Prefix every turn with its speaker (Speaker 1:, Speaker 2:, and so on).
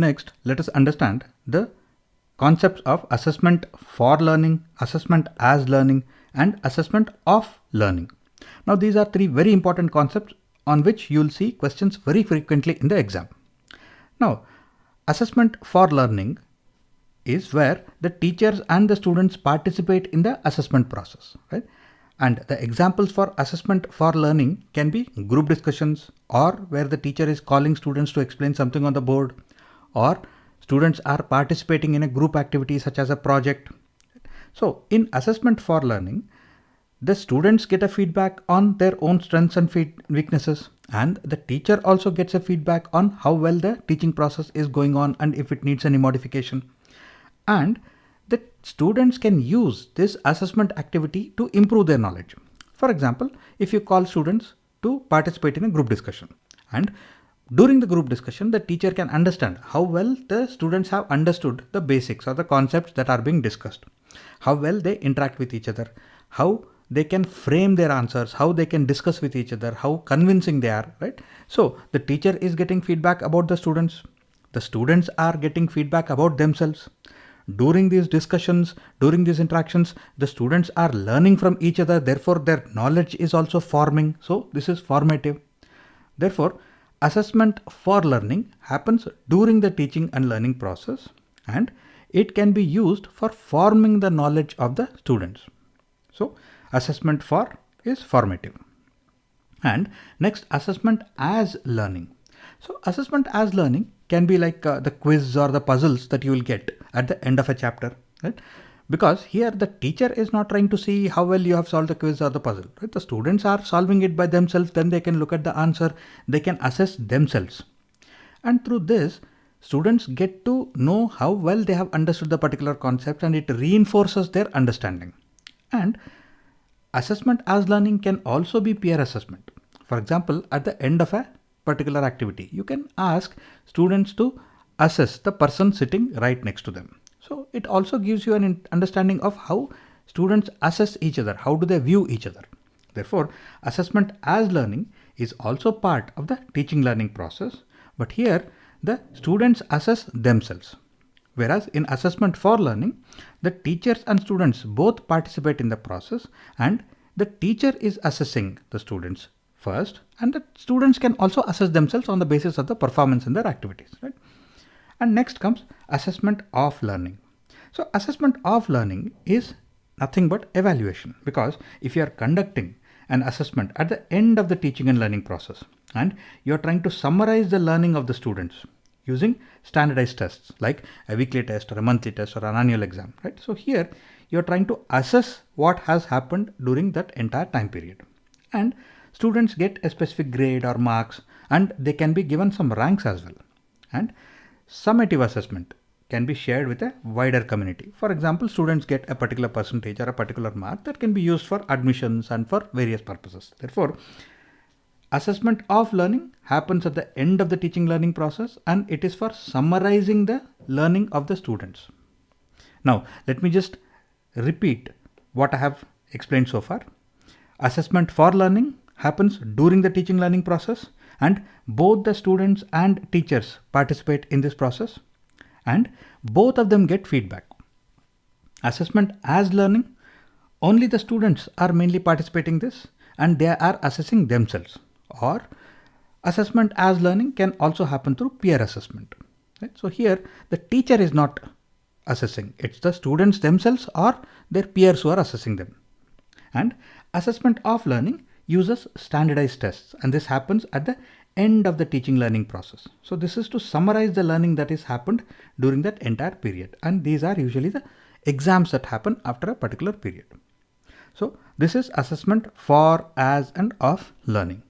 Speaker 1: Next, let us understand the concepts of assessment for learning, assessment as learning, and assessment of learning. Now, these are three very important concepts on which you will see questions very frequently in the exam. Now, assessment for learning is where the teachers and the students participate in the assessment process, right? And the examples for assessment for learning can be group discussions, or where the teacher is calling students to explain something on the board, or students are participating in a group activity such as a project. So in assessment for learning, the students get a feedback on their own strengths and weaknesses, and the teacher also gets a feedback on how well the teaching process is going on and if it needs any modification. And the students can use this assessment activity to improve their knowledge. For example, if you call students to participate in a group discussion, and during the group discussion, the teacher can understand how well the students have understood the basics or the concepts that are being discussed, how well they interact with each other, how they can frame their answers, how they can discuss with each other, how convincing they are, right? So the teacher is getting feedback about the students are getting feedback about themselves. During these discussions, during these interactions, the students are learning from each other, therefore their knowledge is also forming. So this is formative. Therefore, assessment for learning happens during the teaching and learning process, and it can be used for forming the knowledge of the students. So assessment for is formative. And next, assessment as learning. So assessment as learning can be like the quiz or the puzzles that you will get at the end of a chapter, right? Because here the teacher is not trying to see how well you have solved the quiz or the puzzle, right? The students are solving it by themselves, then they can look at the answer, they can assess themselves. And through this, students get to know how well they have understood the particular concept, and it reinforces their understanding. And assessment as learning can also be peer assessment. For example, at the end of a particular activity, you can ask students to assess the person sitting right next to them. So it also gives you an understanding of how students assess each other, how do they view each other. Therefore, assessment as learning is also part of the teaching learning process, but here the students assess themselves. Whereas in assessment for learning, the teachers and students both participate in the process, and the teacher is assessing the students first, and the students can also assess themselves on the basis of the performance in their activities, right? And next comes assessment of learning. So assessment of learning is nothing but evaluation, because if you are conducting an assessment at the end of the teaching and learning process, and you are trying to summarize the learning of the students using standardized tests like a weekly test or a monthly test or an annual exam, right? So here you are trying to assess what has happened during that entire time period, and students get a specific grade or marks, and they can be given some ranks as well. And summative assessment can be shared with a wider community. For example, students get a particular percentage or a particular mark that can be used for admissions and for various purposes. Therefore, assessment of learning happens at the end of the teaching learning process, and it is for summarizing the learning of the students. Now, let me just repeat what I have explained so far. Assessment for learning happens during the teaching learning process, and both the students and teachers participate in this process, and both of them get feedback. Assessment as learning, only the students are mainly participating in this, and they are assessing themselves. Or assessment as learning can also happen through peer assessment, right? So here the teacher is not assessing, it's the students themselves or their peers who are assessing them. And assessment of learning uses standardized tests, and this happens at the end of the teaching learning process. So this is to summarize the learning that has happened during that entire period, and these are usually the exams that happen after a particular period. So this is assessment for, as, and of learning.